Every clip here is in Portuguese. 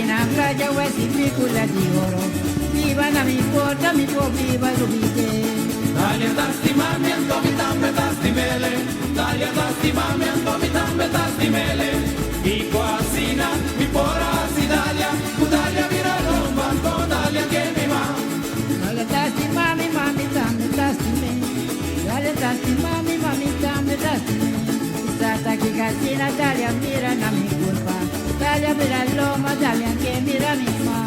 na playa o esse picula de ouro. Viva na mi porta, mi po viva subite. Dalia tastimamiento, mi tambe tastimele. Dalia tastimamiento, mi tambe tastimele. Y cuasina, mi pora sidalia. Dalia vira romba, dalia que mi ma. Dalia tastimami, mami tambe tastime. Dalia tastimami, mami tambe tastime. Sata que casina, dalia mira na mi culpa. Dalia mira loma, dalia que mira mi ma.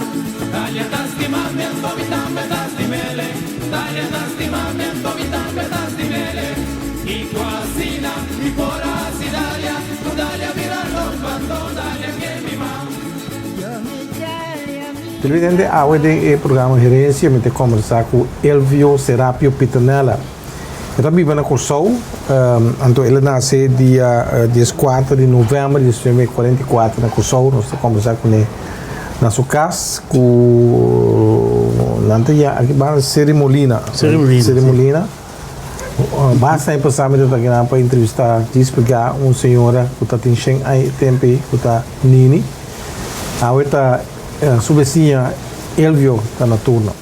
Dalia tastimamiento, mi tambe tastimele. Dalia tastimamiento, mi tambe tastimele. Y cuasina, mi pora sidalia. Dalia vira romba, dalia que mi ma. Televidente, hoje tem o programa Gerência, me te conversar com Elvio Serapio Pitanella. Ele vive na Cursou, então ele nasceu dia 14 de novembro de 1944 na Cursou. Nós estamos conversar com ele na sua casa, com aqui vai Cerimolina. Cerimolina. Basta em passar para entrevistar, explicar uma senhora que está tendo aí tempo, que está Nini. Agora está sua vizinha Elvio está na turno.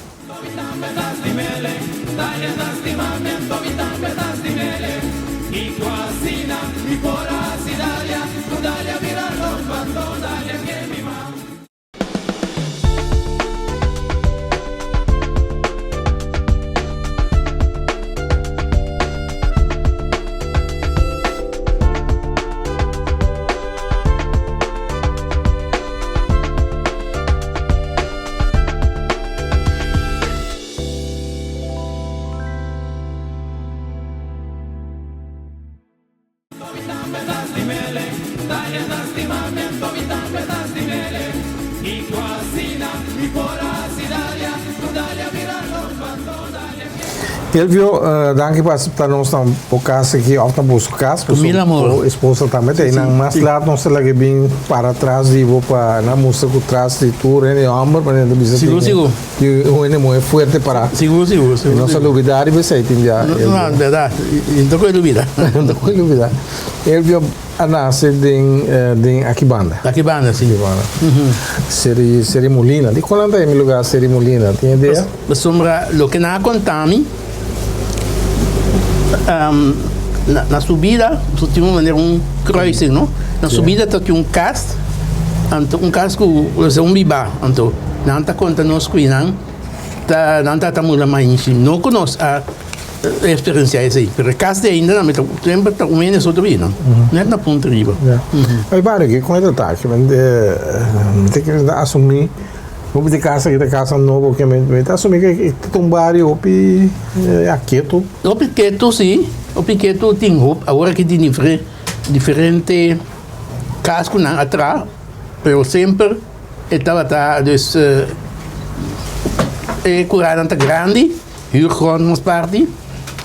Elvio, danke por aceitar nós na casa aqui, auf na bolsa casa. Mil amor. Esposa também tem, mas lá não se lhe bem para trás e vou para na música com trás de tour, né, amor, para não dizer. Seguro. E o é muito forte para. Seguro. Não se duvidar e você tem já. Não, verdade. Não tem dúvida. Não tem dúvida. Elvio nasce de Aquibanda. Aquibanda, sim. Cerimolina. De qual é o lugar Cerimolina? Tem ideia? Sombra, o que não contami. Na subida, tinha um crossing, não? Na subida tinha um cast, um biba, então não está conta nós que não está muito mais não conosco a experiência aí, porque cast ainda não, mas sempre está um menos outro dia, não é na ponta riba. Aí para que com esse ataque, mas tem que assumir. Vou de casa aqui da casa nova que me tá assumindo que um bairro opi aquieto. O piqueto sim, o piqueto tem roupa, agora que tem diferente casco na atrás, pero sempre estava dus curada anta grande, hier gewoon ons party,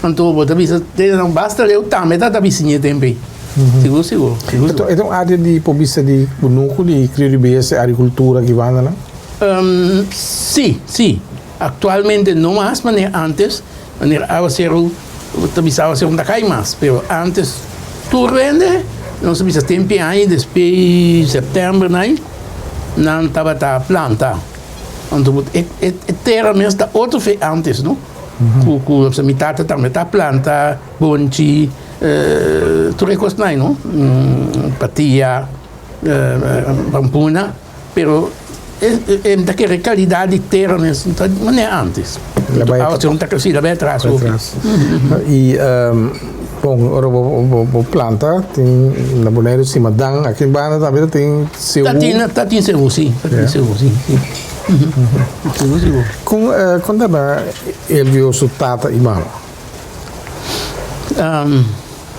então bota bisa, não basta eu também tá vizinha também. Seguro. Então área de pobista de bunuco de criolibese agricultura que vai lá. Sí. Actualmente no más, mas antes, estaba ser un tacay más, pero antes tú vende, no se pisa tiempo ahí, después de septiembre, no estaba a planta. Entonces, terra mesmo está outro fe antes, não? Com a mitad também está planta, bonchi, tu recostas, não? Patia, pampuna, pero daquela qualidade de terra mesmo, não é antes. Você não está crescendo, vai atrás. E, bom, agora vou planta, tem na boneira de cima, aqui em Bana também tem seu... Está tem seu, sim. Quando ele viu sua tata e mama?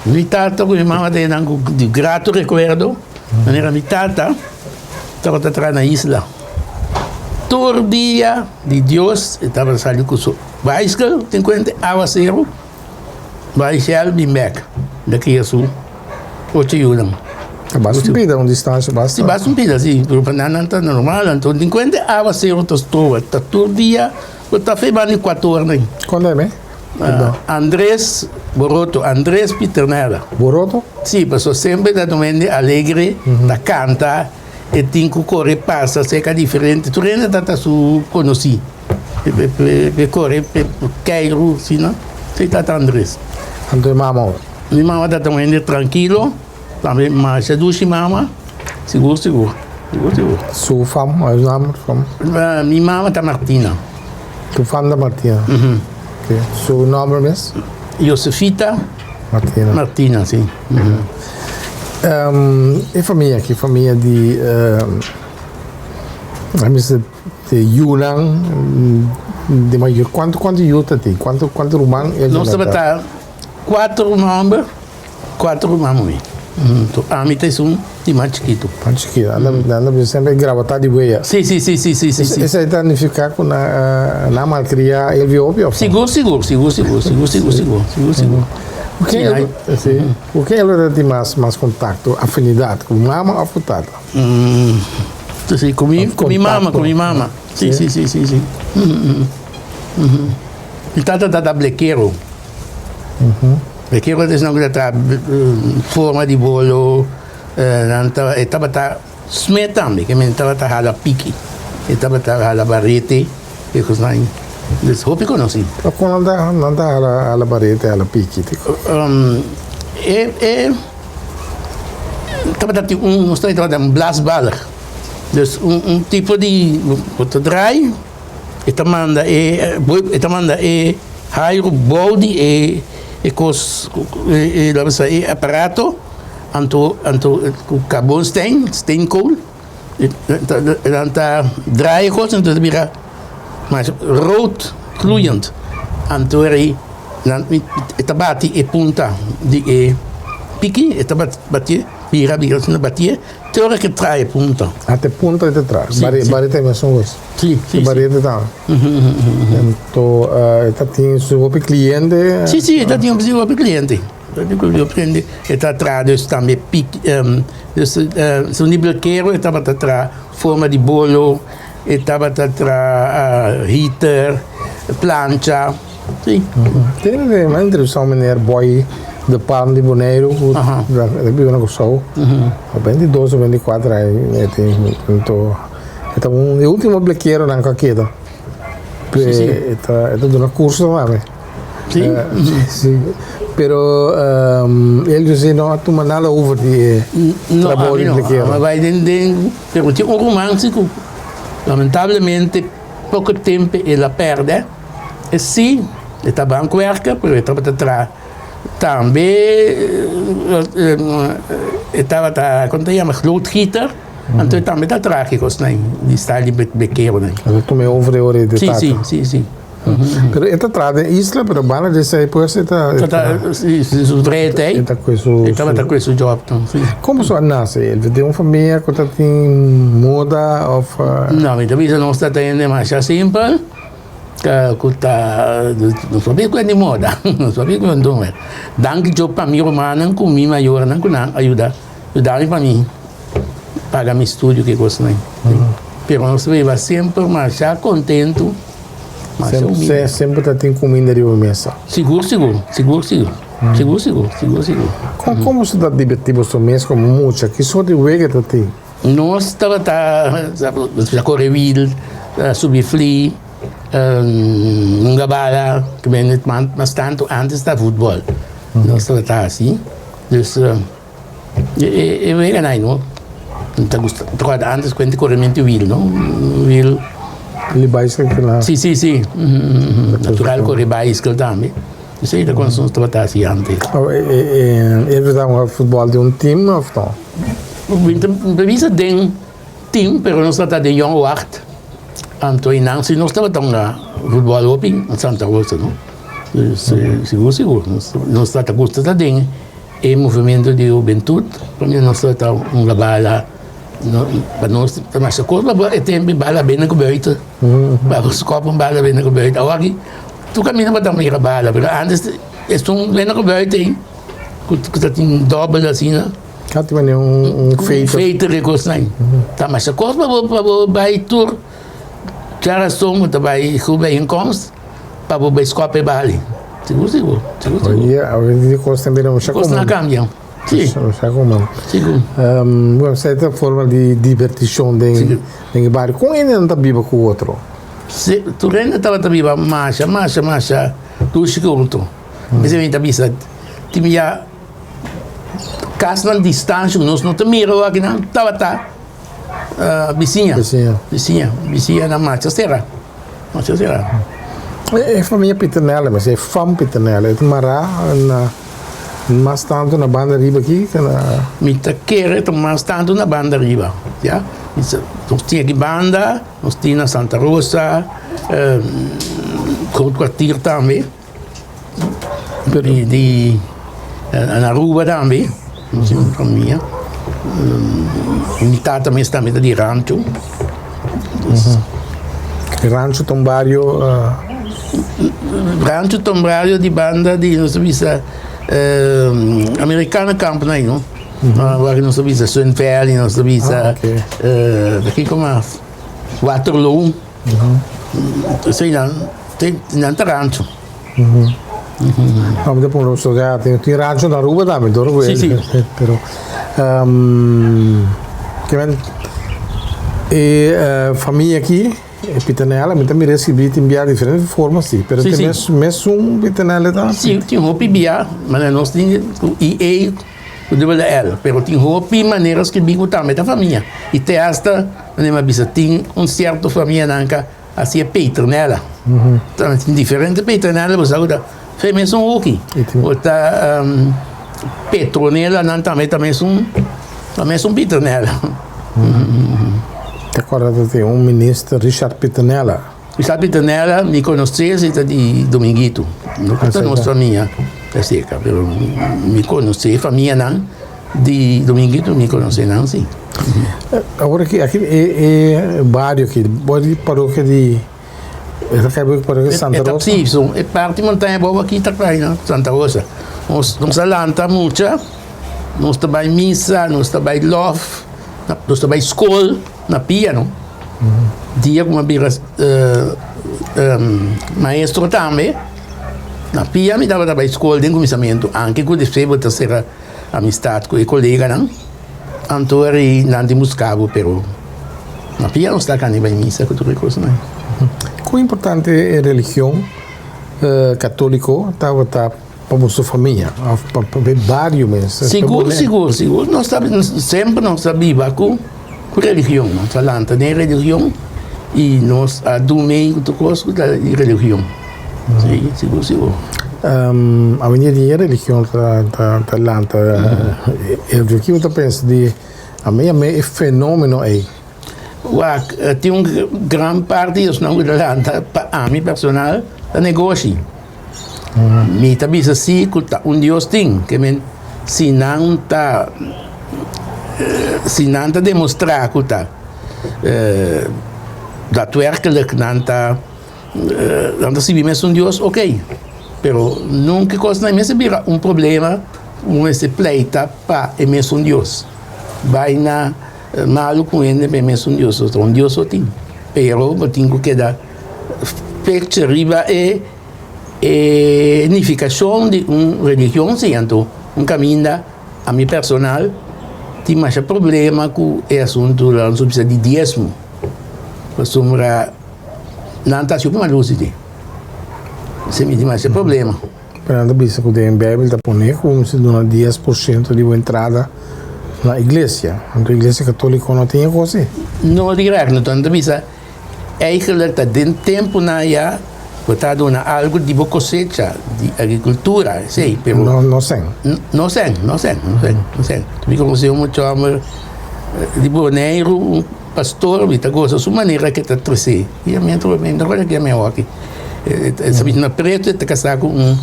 Minha tata e mama têm de grato recuerdo. Minha tata estava atrás na isla. Todo dia de Deus estava saindo com o bicycle, tem 50 aguaceiro, vai chegar de Meca, daqui a sul, 8 anos. Basta uma distância, basta. Sim, basta sim, porque não está normal, então 50 aguaceiro está todo dia, está feito 4 horas. Quando é, né? Andrés Boroto, Andrés Piternella. Boroto? Sim, passou sempre da domingo alegre, da canta, e tem que correr passa, seca diferente. Tu ainda tá su conheci. Correr Cairo, assim, não? Sei tá Andrés. Então, mama. Minha mama tá também tranquilo, também mas a duas mama, seguro. Sua fama, o nome fama? Minha mama tá Martina. Tu fama da Martina? Ok. Seu nome mesmo? Josefita Martina, sim. E família, que família de Yunnan, de maior, quanto Yuta tem? Quanto rumang? Nós estamos 4 membros, 4 mamães. A mim tem de mais chiquito. Mais chiquito, anda sempre gravatar de boia. Sim. Isso aí significa que na malcria ele viu óbvio? Seguro. O que ela tem mais contato, afinidade com mama ou com tata? Sim, com minha mama. Sim. E tata da blequeiro. Blequeiro é uma forma de bolo, estava smetando, que estava hala pique, estava hala barrete, e coisa assim. Dus hoop ik ook nog zien. Quando anda alla barrete, alla pique? Nós estamos um blasballer. Dus tipo de draai, eta manda hairo body apparato anto steenkool. Dan draai ik en dat weer mas rood gloeiend. Antori tabati e punta di picchi e tabati vira batie teora che trae punta. Até punta de trás. Barrete é só isso. Sim. Barrete tá. Então, tá tem seu cliente. Sim, tá tem seu cliente. Eu prende eta tra dus também pic dus so nível quero eta tra forma de bolo estava tra heater, plancha, sim. Tem uma introdução mineiro boy de Palm de Bonaire, que vive na Cossou. Bem 12 ou 24 aí, então o último blequeiro na Caqueta. Está dando curso lá, sim. Pero ele disse não, tu mandá-la over de trabalho de blequeiro. Mas vai dentro, pergunte romântico. Lamentavelmente, pouco tempo ela perde. E sim, está banco werken, pero estava atrás. Também estava quando ia mais loodgieter, então também está trágico, né? De estar ali bequeiro, né? Tu me over hora de tata. Sim. Pero esta trada é isla, pero bala desse aí depois está. Isso direito aí. Estava com esse job, então. Como só nasce? Ele tem uma família que tem moda ou? Não, então isso não está tendo mais simples. Que não sabia que é de moda, não sabia que é de moda. Danke job para minha irmã, com minha maior, não com ajuda para mim, pagar meu estúdio que gosto nem. Pero nós viva sempre mas já contente. Sempre tem comida de mesa. Seguro. Como se dá divertido o mês como muita? Que só de wega tem? Nós estava a correr wil, subir flea, bala, que vem mas tanto antes da futebol. Nós estava assim. Dus eu wega não. Então antes quando corrimento wil, não? Wil Ele bicycle lá. Sim. Natural correr bicycle também. Isso aí da construção estava assim antes. Ele dá um futebol de time ou não? Bevisa de time, pero não está de Young Wacht. Então, não se não estava tão na futebol open em Santa Rosa, não? Seguro. Não está a custa da den. É movimento de juventude. Para mim não está uma bala. Para nós, mas a coisa é tempo bala bem na coberta. Para os copos bala bem na coberta. Agora tu caminha para dar uma bala, mas antes é bem na coberta aí. Que tem dobro assim, né? Cá tem um feito. Feito de coisa aí. Tá, mas a coisa para vai tur, já somos também bem incomes para o escopo bala. Seguro. Olha, a gente costa também não chega. Costa na caminhão. Sim. Como Seguro. uma certa forma de divertição dentro do bairro. Com ele não está vivo com o outro. Tu rende estava viva, marcha, tu seguro. Mas eu ainda bisa, tinha casa na distância, nós não te miro aqui não, estava vizinha na marcha, será? É família Piternella, mas é fam Piternella. É tomar mais tanto na banda riba aqui que na... Me quer mais tanto na banda riba, já? Nós tinha aqui banda, nós tinha na Santa Rosa, quartier também, na Rua também, família. Unità também está metà di rancho. Rancho Tombario. Rancho Tombario di banda di non so vista americana company, no? Waar non so vista Sun Valley, non so vista aqui como Waterloo. Sei lá, tem rancho. Vamos depois não sou já tem rancho na rua também, duro Sim, sim. Pero que vem família aqui Piternella, mas também recebi enviar de diferentes formas, sim. Pero tem mesmo Piternella também. Sim, tem roupa enviar, mas nós temos EA, o WL, pero tem roupa e maneiras que bico também da família. E tem esta, tem certo família nanca, assim é Piternella. Então, tem diferente Piternella, você sabe, foi mesmo aqui. Outra Petronella, não também são Piternella. Agora tem ministro Richard Piternella. Richard Piternella me conheceu de Dominguito. Não é nossa família, é seca, mas me conheceu, família não, de Dominguito me conheceu não, sim. Agora aqui é bairro aqui, pode paróquia de paróquia de Santa Rosa. É parte de montanha boa aqui também, Santa Rosa. Nós alanta muito, nós trabalhamos missa, nós trabalhamos love, nós trabalhamos escola. Na piano, dia como maestro também, na piano me dava para a escola de começamento, anche com depois terceira amistade com o colega, não? Antônio não de buscava, pero na piano está cá nem vai missa com tudo isso, não? Quão importante é a religião católica estava para a sua família, para vários meses? Seguro. Nós sempre nós sabíamos com religião, nós falamos de religião e nós adumimos tudo coisa da religião. Sim, seguro. A minha religião está lá, eu que eu penso de a minha é fenômeno aí. Tem grande parte dos não da para mim personal é negócio. Me também assim que Deus tem que se não está se não está demonstrar que está daadwerkelijk não está se mesmo Deus, ok, pero nunca coisa não é um problema com esse pleita para é mesmo Deus, vai na malo com ele é mesmo Deus, então Deus só tem, pero eu tenho que dar fecha riba é unificação de religião, sendo caminho a mim personal. Tem mais problema com o assunto de dízimo. Porque não está super lúcido. Isso me tem mais problema. Mas não bisa que tem Bíblia está pondo como se dona 10% de entrada na igreja. A igreja católica não tem coisa. Não direto, então bisa eigenlijk dat den tempo na já está dando algo de cosecha, de agricultura, sei, pero não sei. Me conheceu muito homem de Boneiro, pastor, e coisa, sua maneira que está crescer. E a minha agora que é meu aqui. Sabe na preto, está casado com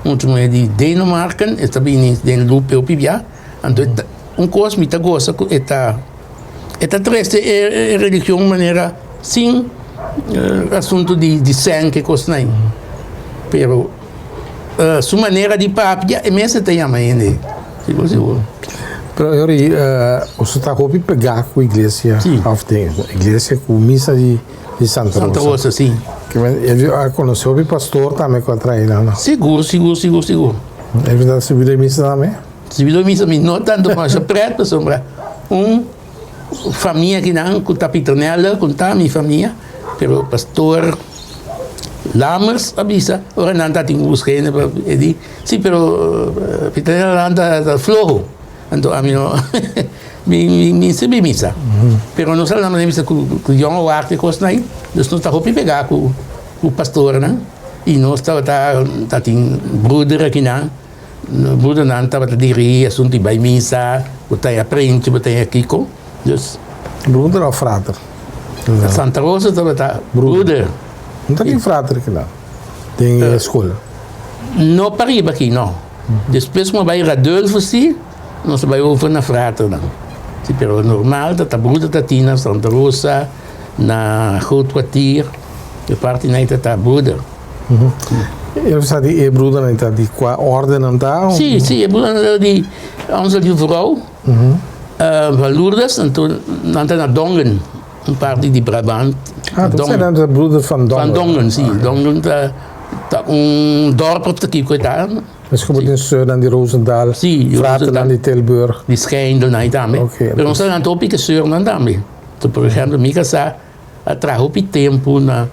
um de Dinamarca, está bem em Lupe ou Pibia, então coisa me gosta está triste é religião maneira sim assunto de sangue coisa não. Pero sua maneira de papia é mesmo tem a mãe seguro. Pero você está roupa pegar com a igreja, a igreja com missa de Santa Rosa. Santa Rosa, sim. Que ele conheceu o pastor também com a traíra, não? Seguro. É verdade, subir a missa também? Se virou missa, não tanto mais preto, sombra família que não, com a piternela, com a minha família, pero pastor Lammers avisa, ora não está tinha buscando, ele, sim, pero piternela anda flojo, então a mim me se missa, pero não sabe na missa com João Warte costa aí, nós não está roupa pegar com o pastor, né? E nós tá tinha brother aqui não, brother não estava dirigir assunto vai missa, botar aprende, botar Kiko. Dus, Broeder ou frater? Santa Rosa estava broeder. Não tem frater aqui lá. Tem escola. Não pariba aqui, não. Depois que vai ir a Adolfo, sim, nós vai over na frater, não. Sim, pero normal, tá broeder tá tina Santa Rosa, na Groot Kwartier, de parte não tá broeder. Ele sabe que é broeder não tá de qual ordem não tá? Sim, é broeder de onze de vrouw. Van Lourdes, en toen naar Dongen, een parte de Brabant. Dat zijn de broeder van Dongen? Van Dongen, sim. Dongen, dorp op de Kiekoitaan. Dus je moet in Zuid aan die Roosendaal, Frater aan die Tilburg. Die Schijndel, nee, daarmee. Maar ons aan het oppikken Zuid aan daarmee. Toen, por exemplo, Mika zei, het traag op je tempo naar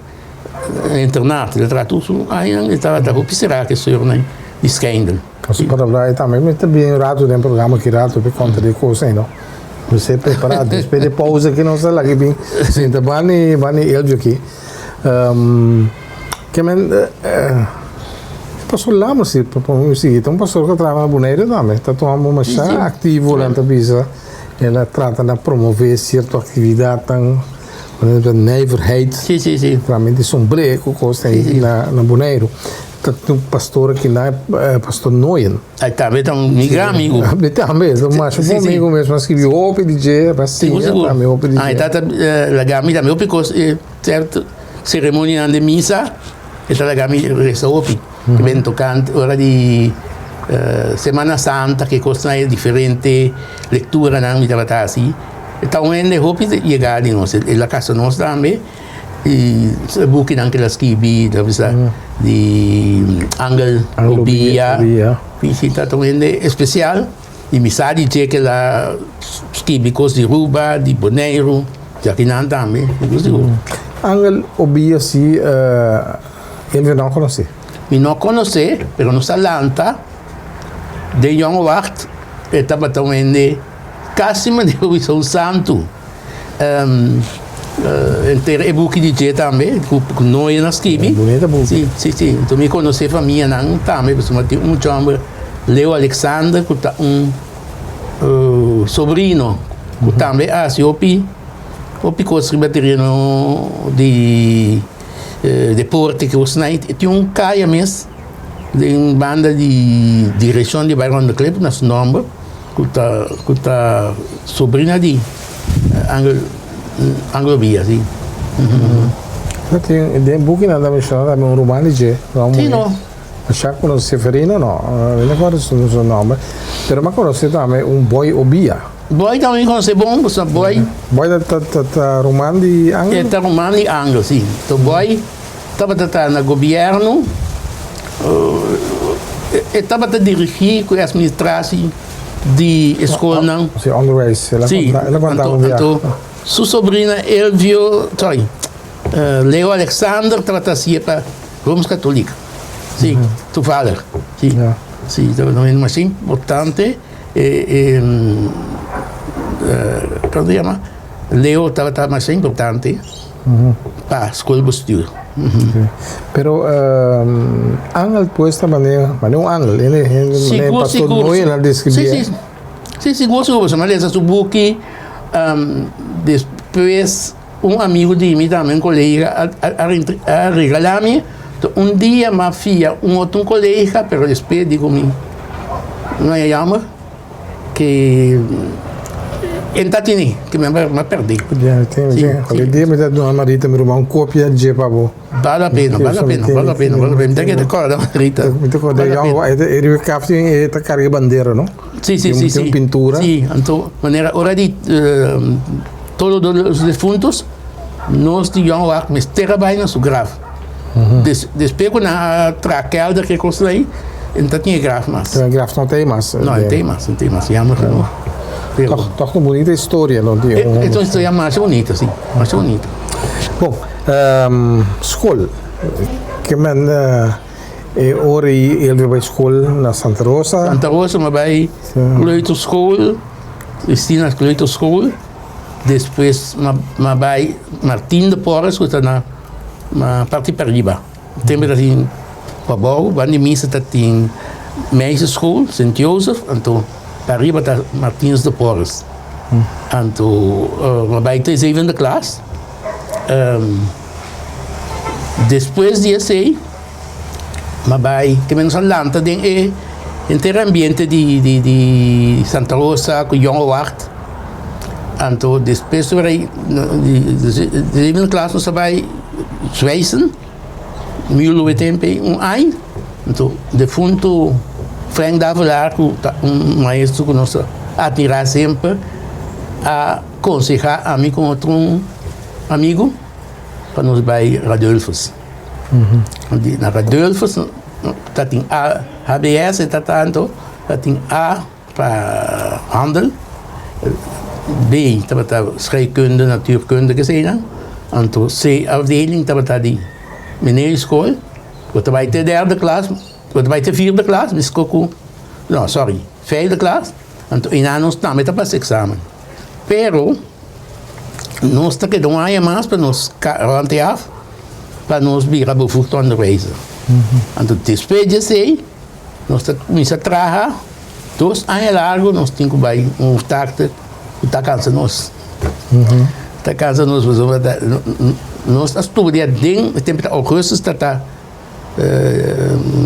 internaat. Het traag toe zo, het traag op je seraak Zuid aan die Schijndel. Als para lá também, mas também rato tem programa que rato por conta de coisa, não? Você preparado, depois de pausa que não sei lá que bem, senta bani Elvio aqui. Que men pastor lá, mas para mim então pastor que trabalha na Bonaire também, está tomando uma chá ativo lá na Bisa, ela trata de promover certa atividade tão nijverheid, realmente sombreco coisa aí na Bonaire. Tem um pastor aqui lá, pastor Noyen. Aí também tem um amigo. Também, mas um amigo mesmo, mas que viu o PDG, assim, também o PDG. Aí está a gami também, porque certa cerimônia de missa, está a gami reza opi, que vem tocando, hora de Semana Santa, que costa é diferente, leitura, não me dá assim. Então, ele hopi chegar de nós, e a casa nossa também. E bukin ang kilaskibi, tapos di Angel Obia, visita tong hindi especial, e misali cheque la skibikos di Ruba, di Bonaire, jakinan dami, Angel Obia si, ele não conhece? Eu não conhece, pero no Salanta, de Young Wacht, estava tong hindi, kasi man eu sou santo. E buchi di gente também, com nós nas kibi. Bonita buchi. Sim. Então me conheci a família não também, porque um chama Leo Alexander, que tá sobrino, que também se opi coisa baterino de deporte que os night, tinha caia mesmo de uma banda de direção de bairro do clube, nas nome, que tá sobrina de Anglo-Bia, sim. Tem buchi nada me chama, também romano de Sim, não. Já conhece Severino, não. Não conheço o seu nome. Mas conhece também boy Obia. Boy também conhece bom, porque boy. Boy da romano de Anglo? É da romano de Anglo, sim. Então boy estava no governo, estava a dirigir com a administração de escola, não. Sim, underways. Ela contava então, sua sobrina Elvio, Leo Alexander estava para Roma Católica. Sim, toevallig. Sim, dat is uma coisa importante. Como se chama? Leo estava mais importante para a escola bestuur. Pero Angel pues também um Angel, ele pastor Noé na descrevia. Sim, seguro, mas essa subuki depois amigo de mim também, um colega, a regalar-me dia minha filha, outro colega, pero depois digo-me, não é jammer, que entatini, que me perdi. Aquele dia me deu uma marita, meu irmão, cópia de pavo. Vale a pena. Me tem que decorar, Rita. Me decorar, ele capta a carga bandeira, não? Sim. Tem pintura. Sim, então, maneira, hora de todos os defuntos, nós tínhamos lá, mas terra vai na sua grave. Depois, quando a traquelda que construí, En dat niet graag mas. Tem graf não tem mais. Não, não tem mais, jammer genoeg. Pero, Toch uma bonita história, não tem? é uma história mais bonita, sim, mais bonita. Bom, school. Que men ori ele vai school na Santa Rosa. Santa Rosa, maar bij kleuterschool, Christina's kleuterschool. Depois, maar bij Martin de Porres, que está na parte Pariba. Tem dat in Pabau, wanneer mensen dat in meisjesschool, Sint Joseph, en toen Pariba dat Martins de Porres. En toen, maar bij de zevende klas. Depois de maar bij que menos Atlanta den inteiro ambiente de Santa Rosa com jonge wacht. En toen depois de zevende klas nos bij Zweissen, Mulo e tempo ano. En toen de fundo Frank Davalar, maestro que nos admira sempre, a aconselhar a mim com outro amigo para nos bij Radulfus. Na Radulfus, dat in A, HBS en dat aantal, dat in A para handel, B, dat scheikunde, natuurkunde gezien, en toen C afdeling, dat die meneerschool, wat bij de derde klas, wat bij de vierde klas, vijfde klas, en toen in aan ons naam met dat pas examen. Pero, nós está que não há mais para nos rantear, para nos vir a bevoegd onderwijzen. En toen despedir sei, nós começa a trabalhar, 2 anos largo, nós temos que vai starte, está cansa nós. Está cansa nós, nós estudamos desde tempo de agosto, está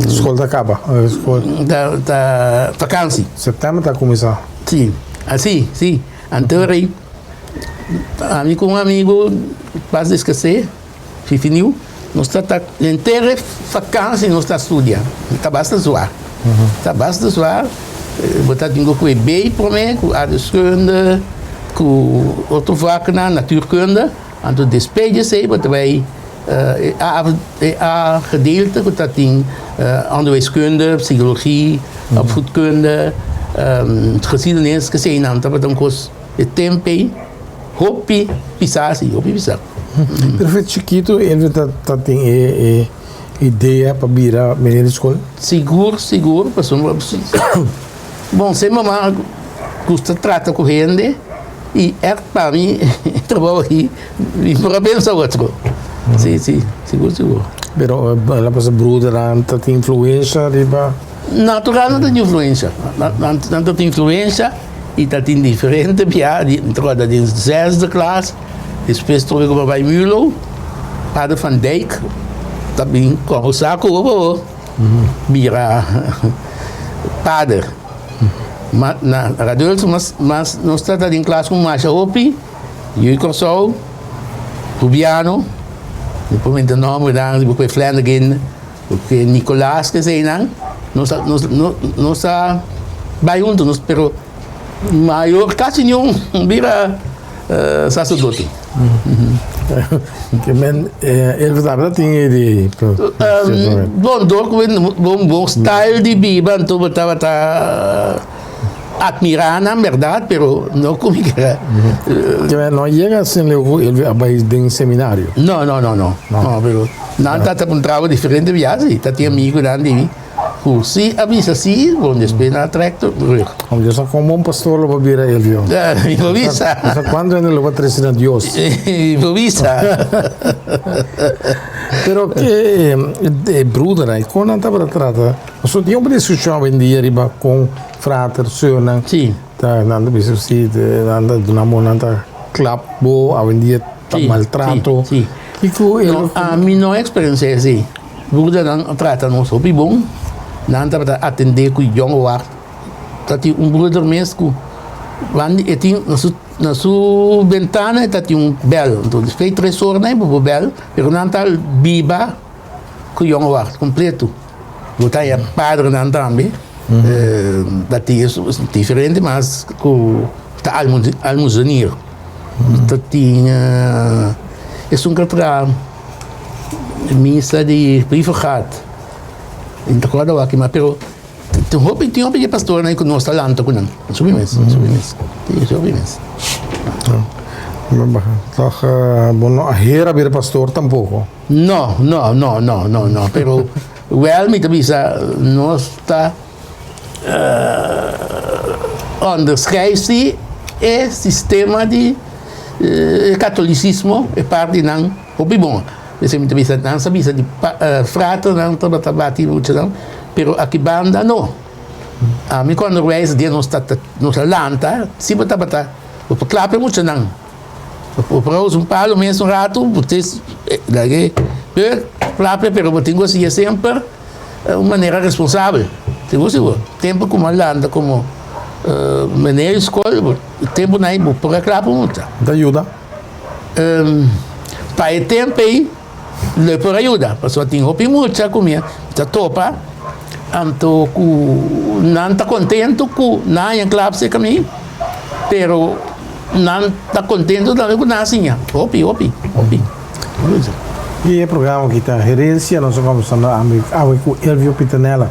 Escola acaba. da vacância. Setembro está a começar. Sim, assim, sim. Então, com um amigo, quase esquecer, finiu, nós está inteira vacância, nós está estudando. Está basta zoar. Está basta zoar. Botar dingo com EB para mim, com aardrijkskunde, com outro vak na natuurkunde. Então, despedir se, botar vai a gedeelte, dat in onderwijskunde, psychologie, opvoedkunde, geschiedenis gezien aan, dat we dan kost het tempo, hopi, pisatie. Perfeito, chiquito, ele tá tem ideia para vir a menina de escola? Seguro, passou. Bom, se mamãe custa trata com gente e é para mim trabalho aqui e para pensar outro. Sim, seguro. Pero ela passa bruda, tá tem influência, riba? Natural não tem influência. Não tem influência e tá tem diferente piada, entrou da 6e klas, depois trouxe para Mulo, Padre Van Dijk, também conversar com o vira padre. Mas na adulto, mas nós está em classe com Masha Opi, eu Corsol, Rubiano, depois de nome depois Flanagan, depois Nicolás que sei não, nós vai junto, nós pero maior quase nenhum vira sacerdote. Que men ele verdade tinha ideia. Bom style de Bíblia, então estava admirar na verdade, pero não comigo. Que não chega assim ele vai de seminário. Não, pero não está um trabalho diferente de viagem, tá tem amigo dali. Cursi, avisa assim, bom depois na tractor. Eu só como pastor lo vir a ele viu. Improvisa. Quando ele vai trazer a Deus. Improvisa. Pero que brother, aí quando anda para trata, só tinha uma discussão em dia riba com frater, söner. Sim. Tá andando bisu si, anda de uma monanta clapo, a dia tá maltrato. Sim. A mim não é experiência assim. Brother não trata não soube bom. Não para atender com o jonge wacht. Dat hij broeder mesmo, want hij tinha na sua ventana tinha bel. Então fez 3 horas né, para bel, pero não tá biba com o jonge wacht completo. Botar é padre não também. Dat is diferente, mas com tá almoçanier. Dat tinha é um contra missa de privaat. Intakwada aqui, mas pero tinha um pastor na que nós talento com não. Subimos. Toch, bueno, hera bir pastor tampoco. No. Pero wel met bisa no está onderscheid é sistema de catolicismo é parte não hobby bom. Esse muito bisa não sabe de frata não tá bati muito não. Pero aqui banda não. A mim quando reis de nos lanta, se bata o clape muito não. O palo mesmo rato, vocês daí clape pero tenho assim sempre uma maneira responsável. Tenho assim, tempo como landa como maneira escola, tempo não é para clape muito. Da ajuda? Para o tempo aí, lhe por ajuda, porque só tenho roupa muito comida, já topa. Anto não está contente com nada claro se caminho, pero não está contente também com nada assim, opi. E o programa que está gerência, nós vamos falar com Elvio Pitanella.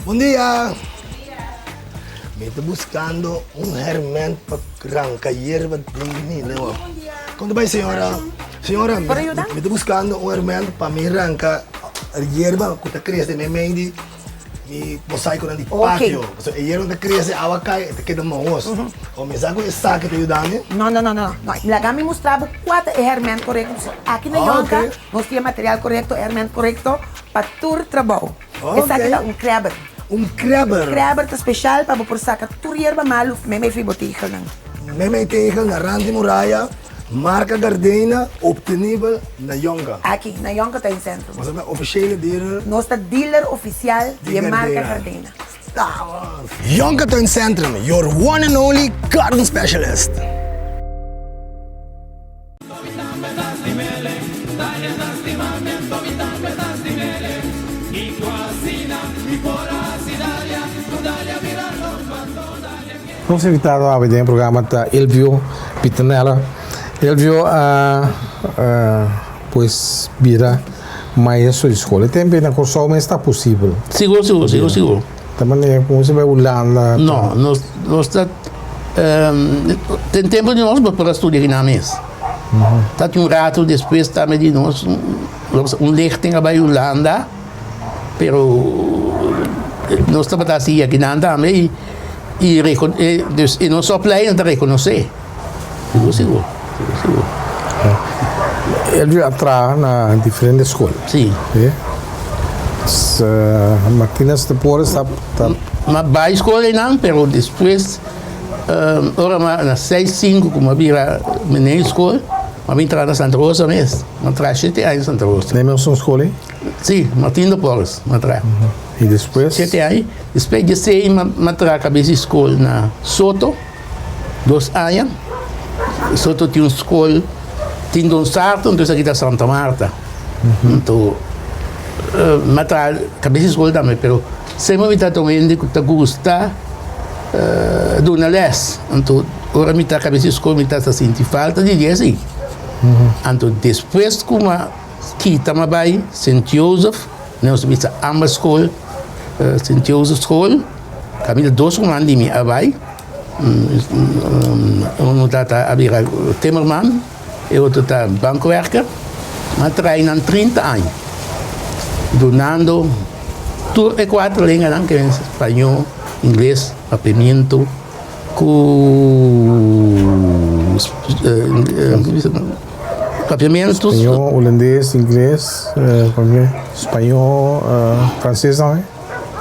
Bom dia! Me estou buscando hermano para arrancar hierba de não. Quando vai, senhora? Senhora, me estou buscando hermano para me arrancar hierba que está crescendo em meio de mosaico de patio. A hierba que cresce, a água cai, queda mãos. O me saco esse saco te ajudando? Não. Lá me mostrava qual é o hermano correto. Aqui na Yonka, nós temos material correto, hermano correto para todo o trabalho. Esse aqui é crabber. Crabber? Crabber é especial para por sacar tudo hierba malo, mesmo fui botiga. Mesmo tegel na Rande Muraya, marca Gardena, obtenível na Yonka. Aqui, na Yonka tem centro. Mas é officiële dealer? Nós é dealer oficial de marca Gardena. Yonka Tuin Centrum, your one and only garden specialist. Nosso invitado a ver o programa está Elvio Pitanella. Elvio, pois, vira maestro de escola. Também na Corsol, mas está possível. Seguro. Também como você vai Holanda. Não, nós está tem tempo de nós para estudar na mesa. Tá rato depois também de nós lichting bij Holanda, pero nós estamos assim aqui na também e nós opleiding te reconhecer. Seguro. Ele entra na diferentes escolas. Sim. Martínez de Porres está. Mas vai escola não, pero depois ora na 6-5 como havia menina escola, mas entrar na Santa Rosa mesmo. Mas traz 7 anos Santa Rosa. Nem mesmo escola? Sim, Martínez de Porres, mas traz. E depois? 7 anos. Depois de 6 mas traz a cabeça escola na Soto, 2 anos. Soto tinha uma escola, tinha um sarto, então aqui está Santa Marta. Então, mas traz a cabeça escola também, pero sempre me está tomando que gosta do les. Então, agora me está a cabeça escola, me está sentindo falta de dia assim. Então, depois como kita mabai St. Joseph, nós vimos a Amba School, St. Joseph School, kami 2 anos de mim abai. Um está a virar Timmerman, e outro está bancowerker, mas trabalham 30 anos. Donando tudo é 4 línguas, que é espanhol, inglês, papiamento, papiamento. Espanhol, holandês, inglês, espanhol, francês também?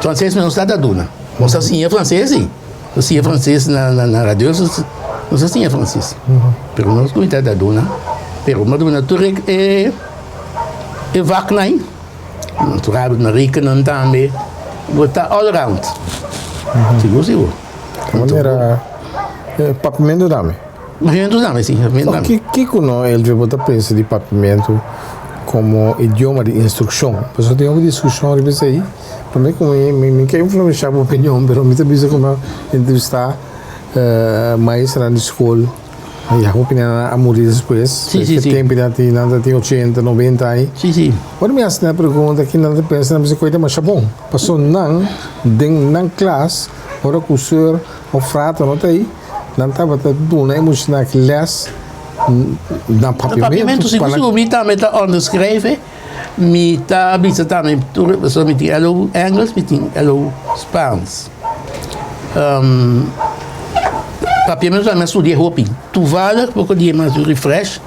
Francês não está da duna. Você sim é francês, sim. Você é francês na rádio, você sim é francês. Mas não está da duna. Mas a duna é vacnai. Natural na rica não também. botar all around. Seguro. De maneira, papimento dame. Pavimento dame, sim. Pavimento O dame. que não ele já pensa de papimento como idioma de instrução? Porque eu tenho uma discussão de vez aí. Para mim, como me quer influenciar a opinião, mas eu me pensa como entrevistar maestra na escola. E a opinião a morrer depois. Sim. Tempo nada tem 80, 90 aí. Sim. Quando me faz a pergunta que nada pensa na coisa mais bom. Passou na classe, ora que o senhor o frato não tem, não estava tudo na emoção que les na Pavimento, seguro, me tá onderschrijven. Me tá bisa também, so me tem hello Engels, me tem hello Spaans. Pavimento também estudei roupa. Toevallig, porque die mais refresh.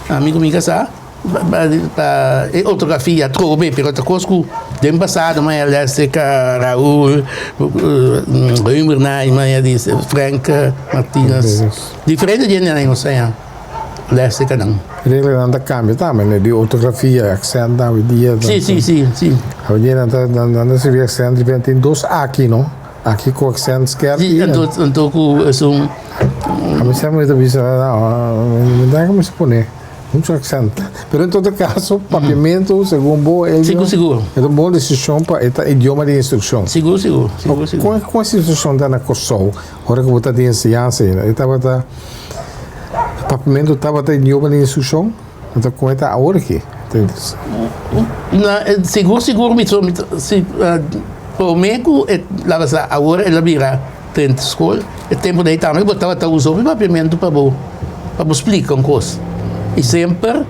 Amigo me casa. Ortografia trobe, pero outra coisa que do passado, mas ela se Raul, Römer, mas disse Frank Martínez. Diferente de ninguém não sei. Lesse que não. Ele não cambia, tá? Mas de ortografia, accent, da dia. Sim. A dia não se vê accent, tem dois aqui, não? Aqui com accent esquerdo. Então com a mim sempre me diz, não dá como se põe. Muito accent. Pero em todo caso, papimento, segundo ele seguro. É uma boa decisão para o idioma de instrução. Seguro. Com a situação da Corsol, agora que eu estou de ensinança, estava papimento estava de idioma de instrução, então como está agora aqui? Seguro, se o meio lá vai agora ela vira dentro da escola, o tempo daí também botava a usar o papimento para explicar uma coisa. E sempre,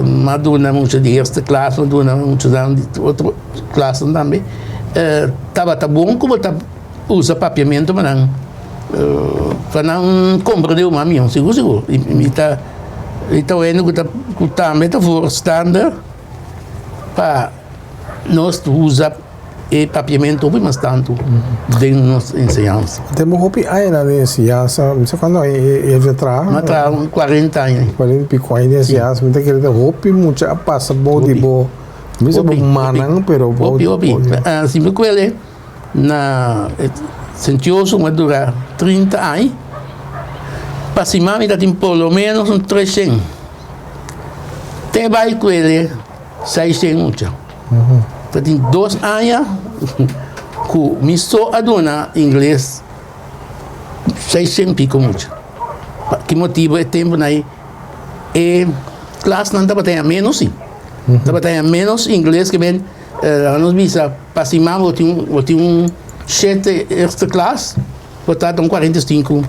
maduna muita de esta classe, maduna muita de outra classe também, estava bom como usa papiamento, mas não para não compreender o mamão, seguro. E está indo que também está for standard para nós usar e papiamento mas tanto dentro da nossa ensinança. Temos roupa aí na ensinança, não sei quando ele já traz. Mas traz 40 anos. 40 e pico aí de ensinança, mas tem que ter roupa muita passa boa de boa. Mesmo manang pero boa. Assim que ele na sentioso vai durar 30 anos. Para cima ainda tem pelo menos 300. Tem vai com ele 600. Tem 2 anos que me só aduna inglês 600 pico muito. Que motivo é tempo aí? E classe não dá para ter menos sim. Dá para ter menos inglês que bem nós visa para cima eu tenho 7 eerste classe, botar 45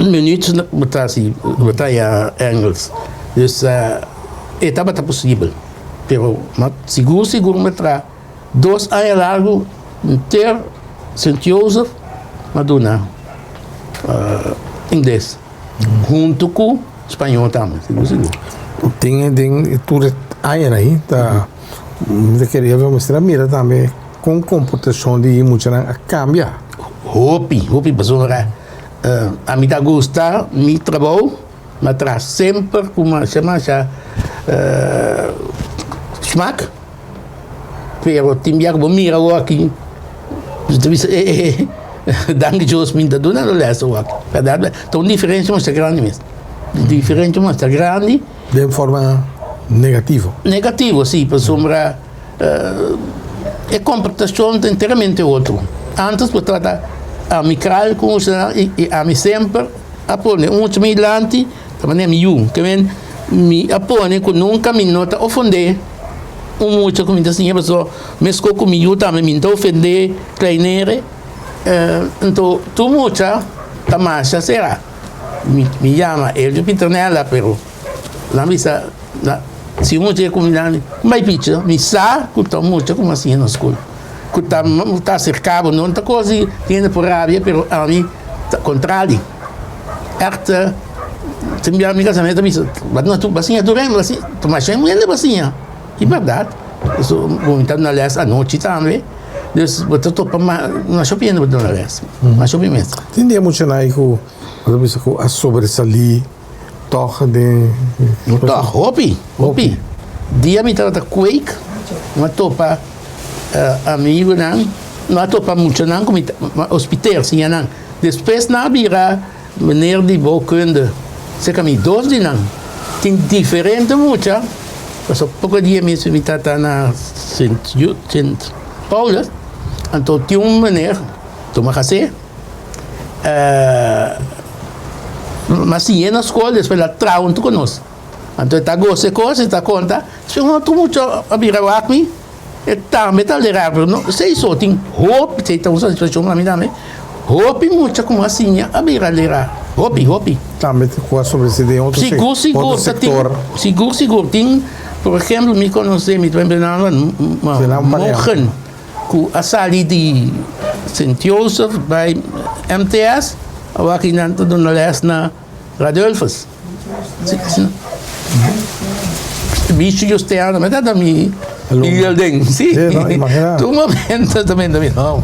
minutos botar assim, botar Engels. Dus estava possível. Pero seguro me traz 2 anos largo inteiro St. Joseph, Madonna, inglês, junto com espanhol também, seguro. Tem tudo aí, tá? Eu queria ver mostrar mira também com comportação de muita a cambiar. Hopi, pessoa, a mim tá gostar, me trabalho, mas traz sempre como chama smaak. Pero timbiak bo mira aqui. Dank Deus me dá na lesta o aqui. Verdade? Então diferença mas grande mesmo. Diferente mas grande. De forma negativa. Negativo, sim, para sombra é comportação inteiramente outro. Antes eu tratar a micral com e a mim sempre a pôr muito milante, também me que vem me apone com nunca me nota ofender. Muito comida assim, a pessoa mesmo comigo também me ofender, kleinere. Então, tu mucha, tamasha será. Me chama ele Piternella, pero lá me sa, se muito é comida, mas pizza, me sa, custa muito como assim na escola. Tá cercado, não tá coisa, tem por rábia, pero a mim, contrário. Echt, se minha amiga também tá me mas não tu basinha tu lembra assim, tu mais é mulher basinha. E verdade. Eu vou entrar na leste à noite também. Dus wat het op een shopping wordt doen les, maar shopping mesmo. Tem dia muito na ico, quando você a sobresalir, toch de, toch hopi. Dia me trata quake, uma topa amigo não topa muito não como hospital sim não depois na vira meneer die bouwkunde se kami dois de não tem diferente muito passou pouco dia mesmo me tá na Sint Paulus então tinha meneer toma café mas sim na escola depois ela trau tu conosco então está gosto coisa está conta se não tu muito a vira aqui tá metalera não sei só tem hope tem então essa situação na minha mente hope muito como assim a vira lera hope também com sobre esse de outro sector seguro tem por exemplo me conhece me trabalhando morgen com a saída de St. Joseph by MTS ou aqui na Dona Leste na Radolfus bicho de osteano mas dá me building sim tu momento também não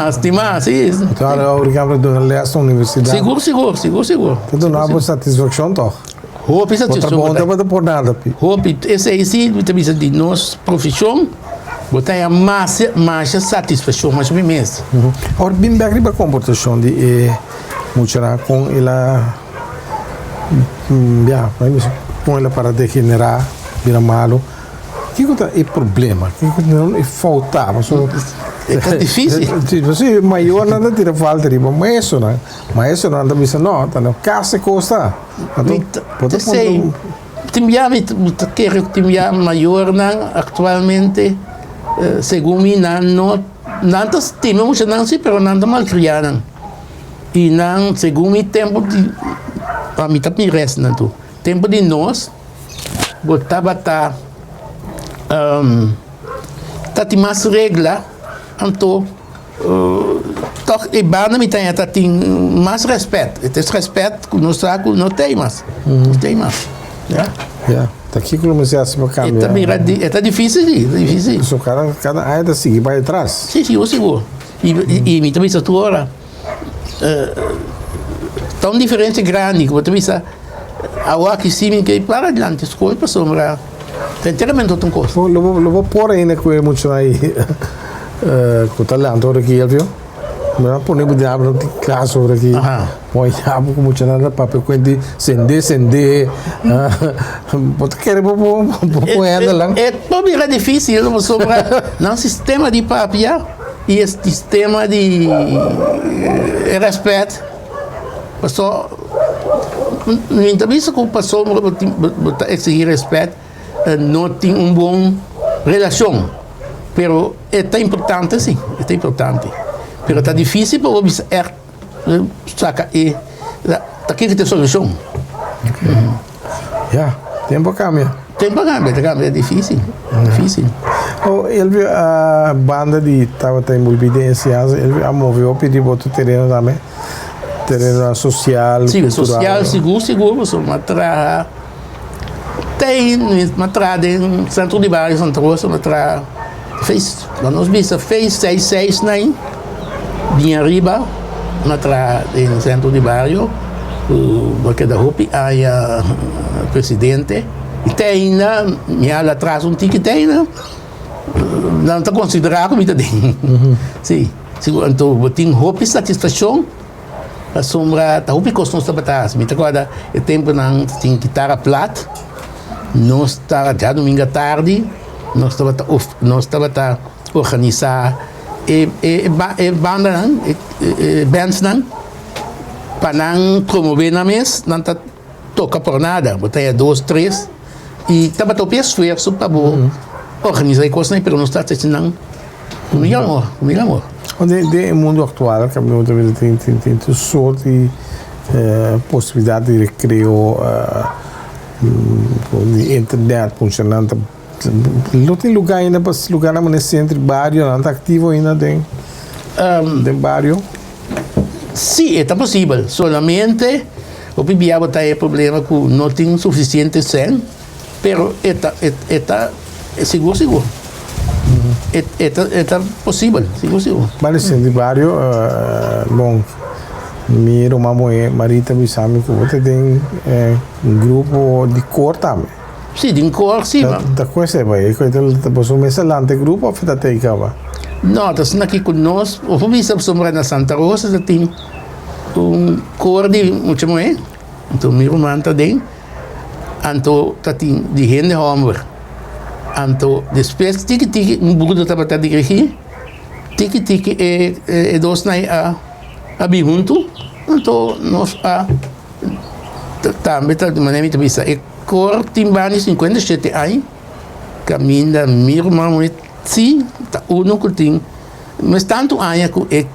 estima sim então agora que abra Dona Leste universidade seguro então não há boa satisfação toch hope satisfação não por nada hope esse aí sim também de nossa profissão botar mais satisfação mais ou menos agora bem bem a comportação de muito com ela com ela para degenerar vira malo que é o problema que não é faltar é difícil você maior nada tira falta riba mas isso não anda bisa não tá não casa costa então sei timia maior não atualmente segundo mim não estima muito não se pero não mal criado e não segundo mim tempo de a mim também resta não tu tempo de nós botava tá tem mais regra então toch e banda me tem mais respeito esse respeito que nós não tem mais tá aqui como você acha para cambiar é difícil isso cada área seguir vai atrás sim eu seguro e me também essa hora tão diferente grande que você pensa agora que sim que para adiante escolha para sombra tem inteiramente outro coisa eu vou pôr ainda com muito aí com o talento aqui viu mas por exemplo de abrir um classe sobre aqui põe abo com muito nada papel com de sender pode querer pôr ela lá é também é difícil não sobra não sistema de papel e esse sistema de respeito passou no entrevista com o pastor exigir respeito não tem bom relação pero é tão importante sim é importante pero tá difícil para observar saca e tá aqui que tem solução tempo cambia é difícil ele viu a banda de estava envolvida em ciência ele moveu pedir outro terreno também terreno social sim social seguro só matra tem matra em centro de bairro Santa Rosa matra fez nós vimos fez 6 nem bem arriba matra em centro de bairro o porque da Hopi aí a presidente e tem na minha lá atrás ticket tem não está considerado como tem sim então tem Hopi satisfação a sombra tá Hopi costumou estar batas me agora é tempo não tem guitarra plata nós está já domingo à tarde nós estava organizar banda bands não para não promover na mês não tá toca por nada botar 2, 3 e estava topando esforço para organizar coisas pero não está não melhor onde o mundo atual que tem sorte e possibilidade de recreio de internet funcionando não tem lugar ainda para esse lugar no centro bairro não está ativo ainda tem bairro sim é possível solamente o pibiabo tá problema que não tem suficiente sen pero é seguro é possível seguro mas centro bairro bom Miro, Marita, Bisami, que você tem grupo de cor também. Sim, de cor, sim. Da coisa vai, depois o mês alante grupo of da teikava. Não, tá sendo aqui conosco. O Fubisa sombra na Santa Rosa, já tem cor de muito mais. Então, meu irmão tá dentro. Então, tá tem de gente homem. Então, depois, tiki burro tá para dirigir. Tiki é dois nai a junto. Então, nós também tá de maneira que bisa. É cor timbani 57 anos. Caminha meu irmão sim, tá uno que tem. Mas tanto anos que é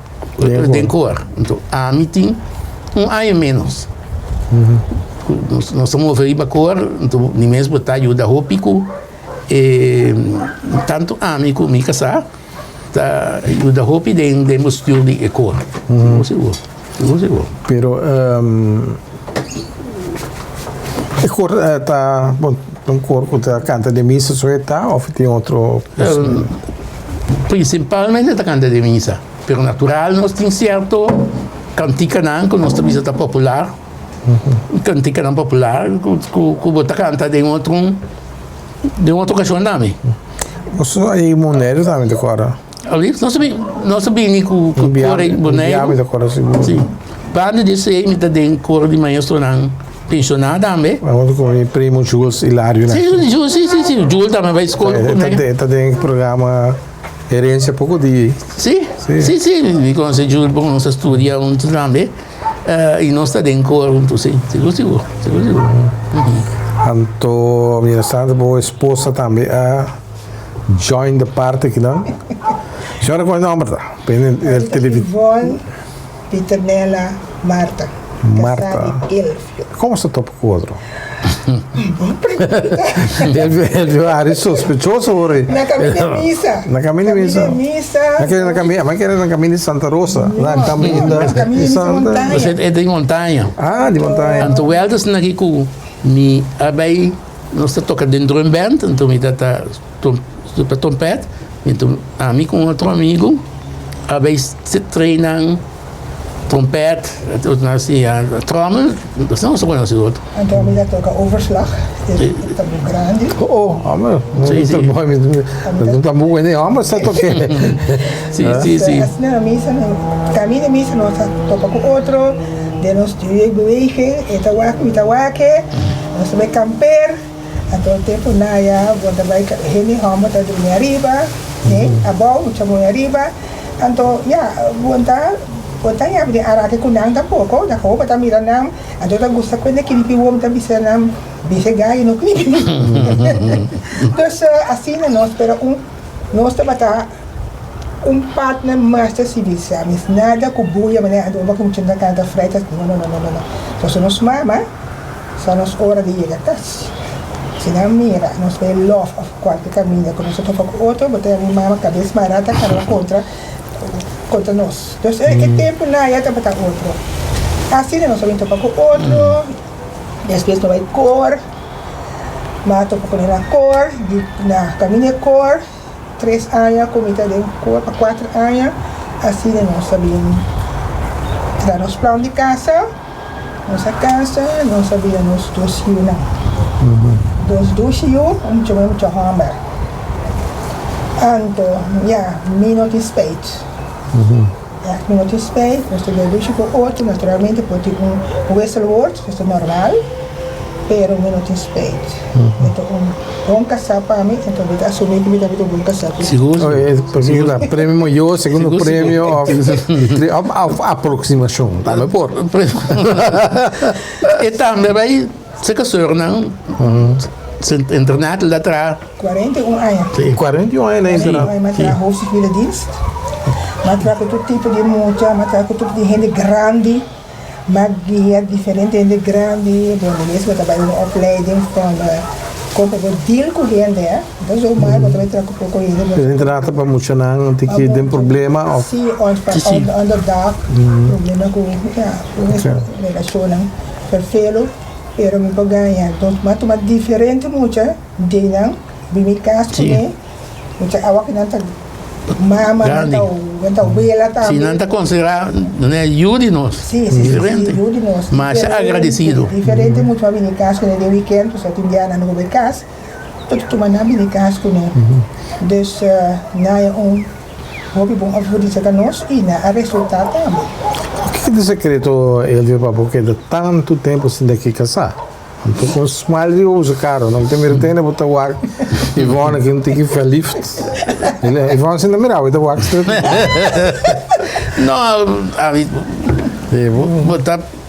de cor. Então, a mim tem ano menos. Nós somos a cor, então, nem mesmo tá ajuda roupico. Tanto amigo me casar, tá ajuda roupi de mostrar de cor. Seguro. Pero a cor tá bom, cor que tá canta de missa só tá ou tem outro? Principalmente tá canta de missa, pero natural nós tem certo cantica não, que nós também está popular. Cantica não popular, que bota canta de outro ocasião também. Você aí Monero também de cor? Ali, nós sabemos que cor é boneco. De cor sim. Para disso aí, me dá de cor de maestro não pensionado também. Vamos com o primo Jules Hilário, né? Sim, Jules também vai escola. Tá dentro programa Herência pouco de. Sim. Me conhece Jules, bom, nós estudamos também. E nós está dentro cor, então sim, seguro. Então, minha santa boa esposa também join the party aqui, não? A senhora qual é o nome? Ivone Petronella Marta. Marta. Como você topa com o outro? Ele é suspeitoso ou é? Na caminho de missa. Na caminho de missa. Mas que era na caminho de Santa Rosa. Na caminho de Santa. Você é de montanha. Ah, de montanha. Então, eles na que me abei, nós toca dentro de um band, então me dá super trompete, então a mim com outro amigo, abei se treinam trompete, assim, a trommel, não só conhece outro. Então me dá toca overslag, está muito grande. Mas não está muito nem mas está tocando. Sim. Assim na missa, caminho de missa nós toca com outro, de nós bewegen, Itawake, nós também camper. Então o tempo na ya, quando vai reni homa tá dormir arriba, né? A bom, muito bom arriba. Então, Conta ya beli arah ke kunang tampouco, na roupa tá mirando, a dona gusta quando aquele piuom tá bisando, bisegai no clipe. Então, assim nós pero nós tá partner master civil, mas nada que buia, mas a dona como tinha canta freitas, não. Então, nós mama, só nós hora de ir até. Se não mira, nós vemos love of qualquer caminho, quando nós estamos com outro, botamos a mama cabeça barata, cara contra nós. Então, que tempo na ia para outro. Assim, nós vamos para outro, depois nós vai cor, mato para na cor, na caminho cor, 3 anos, comida de cor para 4 anos, assim nós sabemos dar nos planos de casa, nossa casa, nós sabemos dos rios não. Dos rios, muito hammer. Então, minute space. Minuto space, nós temos com outro, naturalmente, pode ter whistle word, isso é normal, pero minuto space. Então, bom casar para mim, então eu assumi que eu vou bom casar. Seguro? Porque o prêmio maior, segundo prêmio, a aproximação, também por. E também vai se casar, não? Internato lá atrás. 41 anos. 41 anos, internato. Mas era hoofd civile dienst. Maar todo tipo de mucha, mas todo tipo de gente grande, mas é diferente gente grande, onde mesmo trabalha uma opleiding van como deal com gente, então zo maar wat wij trekken voor coïncidenten. Dus inderdaad, para mucha não tem que ter problema. Sim, onderdag, problema com relação, perfeito, pero me paganha, então mas diferente mucha, de não, bem caso também, mucha awak não tá Mama, Grande. então bela Se também. não está considerado, não é ajude-nos. Sim, Diferente. ajude-nos. Mas agradecido. Diferente, muito mais bem casco, né? De weekend, você tem dia não vai casa. Tudo tu mandar bem casco, né? Dus, na hobby bom afrodisíaco a nós e na a resultado também. O que é o secreto, Elvio, para porque de tanto tempo sem daqui casar? Então, com os malhos usa caro, não tem medo de ter, botar o ar. Ivone aqui não tem que fazer lift. Ivone se não mirar, vai dar o ar. Não,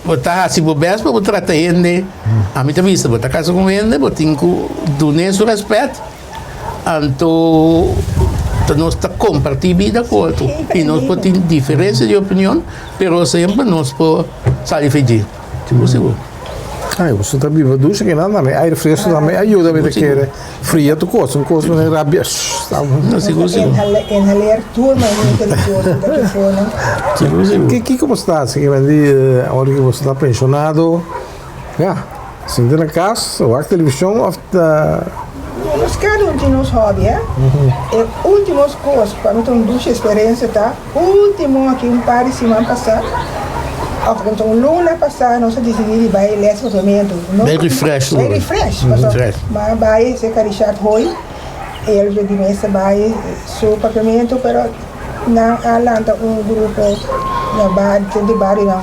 botar assim, bobeas para botar a gente. A mim também, botar casa com ele, botar do nosso respeito. Então, nós está compartilhando vida com outro. E nós podemos ter diferença de opinião, mas sempre nós podemos sair feliz. Tipo, seguro. Você está vivo ducha que nada, mas aire fresco também ajuda a ter fria tu coisa, um coisa não é rabia. Não, seguro, seguro. En ler turma muito delicioso da pessoa, Seguro, seguro. Que como está? Se que vendi, agora que você está pensionado, se tem na casa, ou a televisão, ou Nós cada um tem nosso hobby, é? E últimos coisas, para mim tem uma ducha experiência, tá? Último aqui, par de semana passada. Então, luna passada, nós decidimos vai ler esse papiamento. Bem refresh. Bem refresh. Mas vai ser carichat hoje. Ele já disse vai seu papiamento, mas na alanta grupo na bar, de bar não.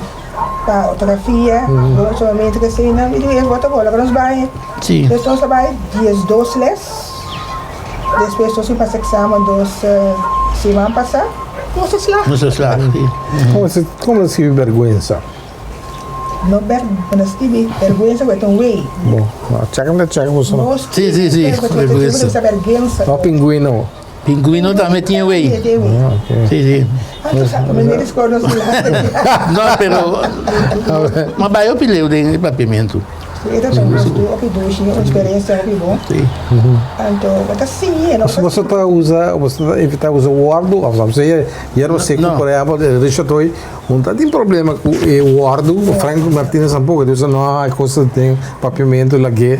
Para fotografia, somente que assim, não me diz bota bola, agora nós vai. Sim. Então, nós vai dias 2 les. Depois, nós vamos fazer exame 2 semana passada. Não sei lá. Como se vive vergonha? Não tive vergonha, vai ter um way. Bom, checa você não. Sim. Vergonha. Não, pinguino. Pinguino também tinha whey. Sim. Não, pero... Mas vai eu pilhei de papiamento. Então, uma experiência muito boa. Então, assim, Você está evitar usar o Word, você você por exemplo, deixa eu não tem problema com o Word, o Franco Martínez um pouco, diz não, a coisa tem papiamento lá que,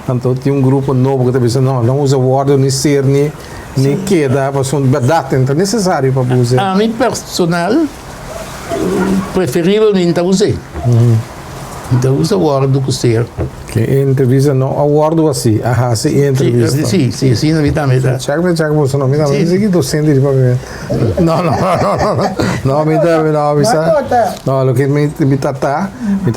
então tem um grupo novo que diz não usa Word nem ser nem queda, porque são verdade, então é necessário para usar. A mim personal, preferível não usei. Então usa o Word do que ser. Que entrevista não, a Word assim, se entrevista. Sim, na vida mesmo. Checa você não me dá, mas aqui docente de papiamento. Não, o que me tá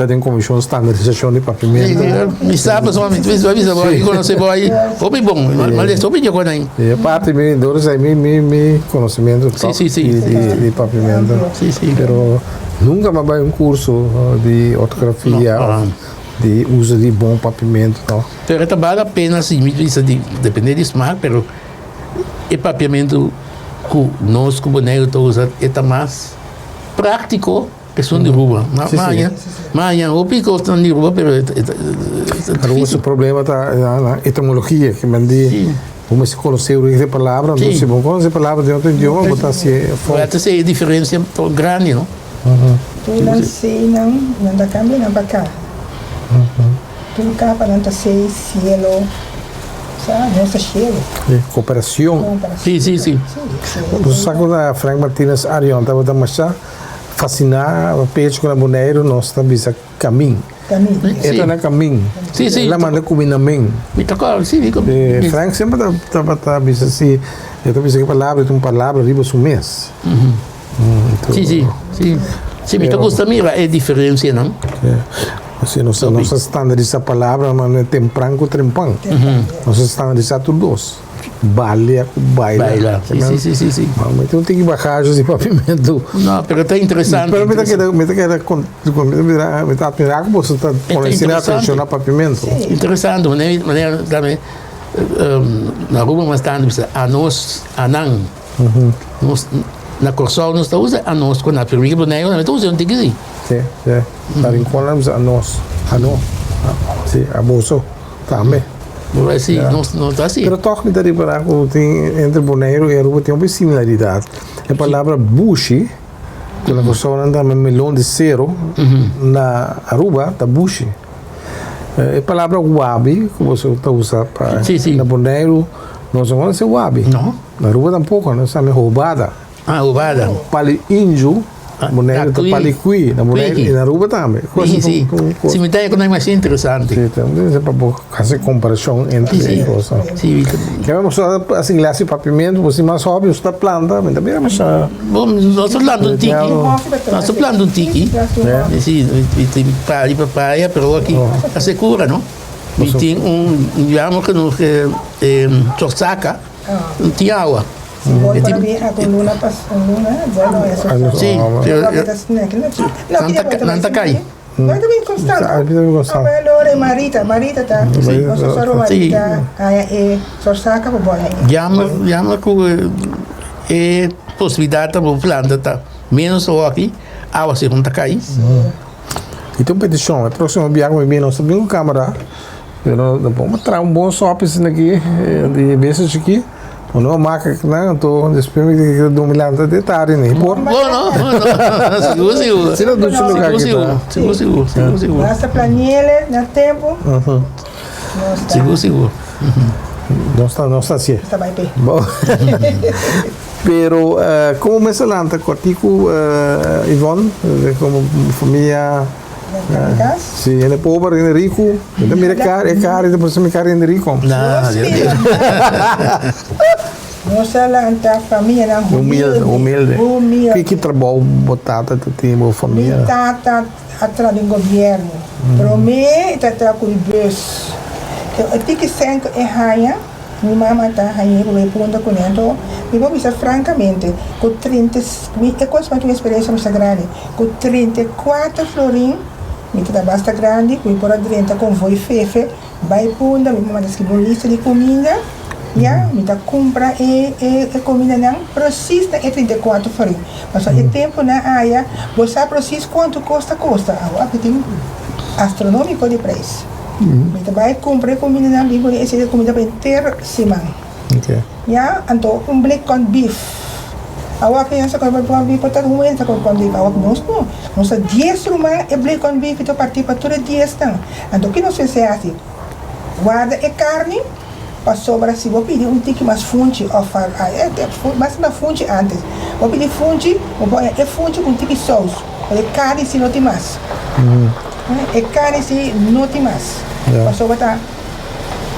tem comissão standardização de papiamento. Me sabe, só me diz, vai conhecer boy, foi bom, mas é só bem quando aí. É parte me dores aí me conhecimento de papiamento. Sim. Pero nunca mais vai um curso de ortografia, de uso de bom papiamento, não. Pero vale a pena, sim, depende de smart, pero o papiamento que nós, como negro, usamos, é mais prático que são de rua. Mas o pico estão de rua, pero o problema está na etimologia, que me diz. Como se conhecer a palavra, não se conhece a palavra de outro idioma, botar se pode ser diferença tão grande, não? Tu não sei, não dá câmbio, não para cá. Tu cá para não sei cielo, sabe? Nossa cielo. Cooperação. Sim. O saco da Frank Martínez Arion estava da marcha fascinar o peixe com a boneiro, nós estamos a caminho. Esta é caminho. Sim. Ela manda combinamento. Me tocou, sim. Frank sempre estava assim, eu estava dizendo que uma palavra arriba um mês. Sim, me tocou também é diferença, não? Assim, nós standardizamos a palavra, mas não é tempran com trempão. Nós standardizamos tudo dois. Baila. Sim. Mas não tem barragens de papiamento. Não, mas está interessante. Mas me está admirando como você está conhecendo a atenção ao papiamento. Interessante, mas também na rua mais tarde a nós, a não. Na Corsol nós está usando a nós, quando a primeira boneca, nós estamos usando que sim. Sim. Na Rincón a nós. Sim, a bolso também. Sim, não está assim. Pero toch me reparar que entre boneiro e Aruba tem uma similaridade. A palavra bushi, quando a pessoa anda com melão de cero, na Aruba está bushi. A palavra wabi, que você está usando para na boneiro, Nós vamos ser wabi. Não. Na rua tampouco, nós estamos roubada. Ah, roubada. Pali índio, boneca tá, de pali cui, na boneca e na rua também. Sim. Cemitério que não é mais interessante. Sim, então, para fazer comparação entre as coisas. Sim, que é uma pessoa assim, lá se papimento, você mais óbvio, está planta, mas também é mais. Bom, nós estamos falando de um tiki. Nós estamos falando de um tiki. Sim, tem pari, papaya, pero aqui a secura, não? E tem digamos que no Chosaka, tem água. Voy para mí a coluna ya no es eso. Sí, no Nantakai. No es bien constante. Lore Marita está. Nosotros Marita, Sorsaka, pues Llama que possibilidade para o planta tá menos ou aqui, água se não tá cair. Então, petição, a próxima viagem vai vir, nós temos uma câmera. Vamos trazer bom shopping aqui, de vezes aqui. Não marca que não, estou despedindo que do milhão de tarde nem por. Não, seguro. Se não deixa lugar aqui. Seguro. Basta planilha, no tempo. Seguro. Não está assim. Está bem. Bom. Pero como me salanta contigo, Ivonne, como família. Sim, ele é pobre, ele é rico. Então, mira, é caro, depois me caro, ele é rico. Não, Nossa lanta família humilde. Que trabalho botata tu tem uma família? Tá atrás do governo. Para mim, tá com o bus. Eu tenho que ser rainha. Minha mamãe tá rainha, eu vou pôr com ela. E vou dizer francamente, com 30, é quase uma experiência muito grande. Com 34 florim, me tá basta grande, vou pôr a direita com voi fefe, vai pôr, minha mamãe disse que vou lista de comida. Ja, me tá compra comida não precisa é 34 florim. Mas o tempo na área, você precisa quanto custa. Agora tem astronômico de preço. Então vai comprar comida na bico e essa comida para ter semana. Okay. Ya, então black corn beef. Awak yang sa corn beef pata rumen sa corn beef awak nos 10 rumah e black corn beef itu parti para toda 10 tang. Então que nós fez assim. Guarda e carne, passou para si, vou pedir tique mais funde mas na funde antes. Vou pedir funde, vou pôr funde com tique sauce. E carne se não tem mais. E carne se não tem mais. Passou para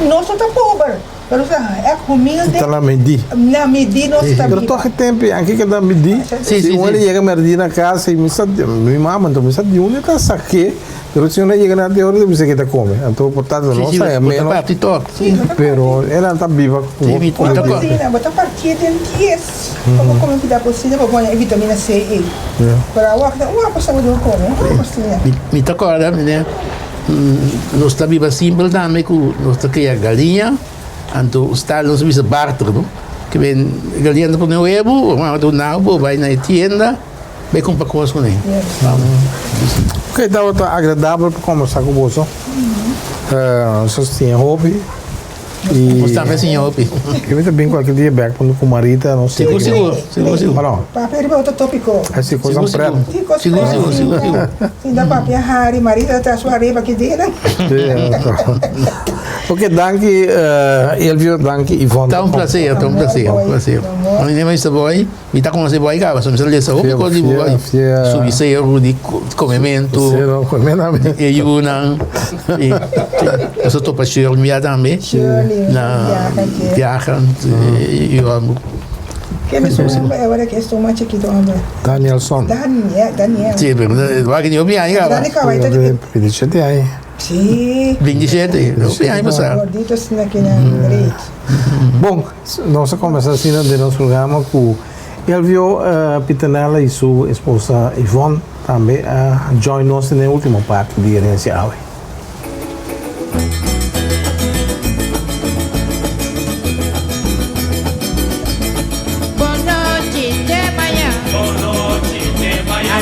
nós tá pobre. Pero é humilde. Está na medir. Na medir nós está. Pero todo tempo aqui que dá medir. Se ele chega a medir na casa e me sabe, minha mamãe então me sabe de onde está saque. Pero se não chega na teoria você que está come. Então portanto não sai menos. Pero ela está viva. Bota partir de 10. Como como que dá possível para pôr vitamina C e E. Para o passamos do come. Me toca agora, né? Nós está viva simples também com nós está que a galinha. Então, está nos bisa barter, não? Que vem galinha do nuevo, do novo, vai na tienda, vai comprar coisas com ele. Ok, então está agradável para conversar com você. Vocês têm hobby. Você também tem hobby. Eu também qualquer dia back quando com Marita, não sei. Seguro. Não. Papai é outro tópico. Essa coisa é preta. Seguro. Se dá papai Harry, Marita está sua reba aqui dentro. Ok, danke Elvio, danke Ivonne. Tá um prazer. A minha mãe está boa aí, me tá com você boa aí, cara, só me sale essa roupa de boa aí. Subseiro de comimento. E Yunan. Eu sou topa Shirley, minha também. Na viagem, eu amo. Quem me chama agora que estou mais chiquito, homem. Danielson. Daniel. Sim, vai que eu me aí, cara. Daniel, vai ter. 27 aí. Sim. 27, eu me aí, passar. Gorditos aqui na direita. Bom, nós começamos assim de nosso programa com Elvio Pitanella e sua esposa Ivonne também join nós na última parte de Herência Aue. Boa noite de manhã. Boa noite de manhã.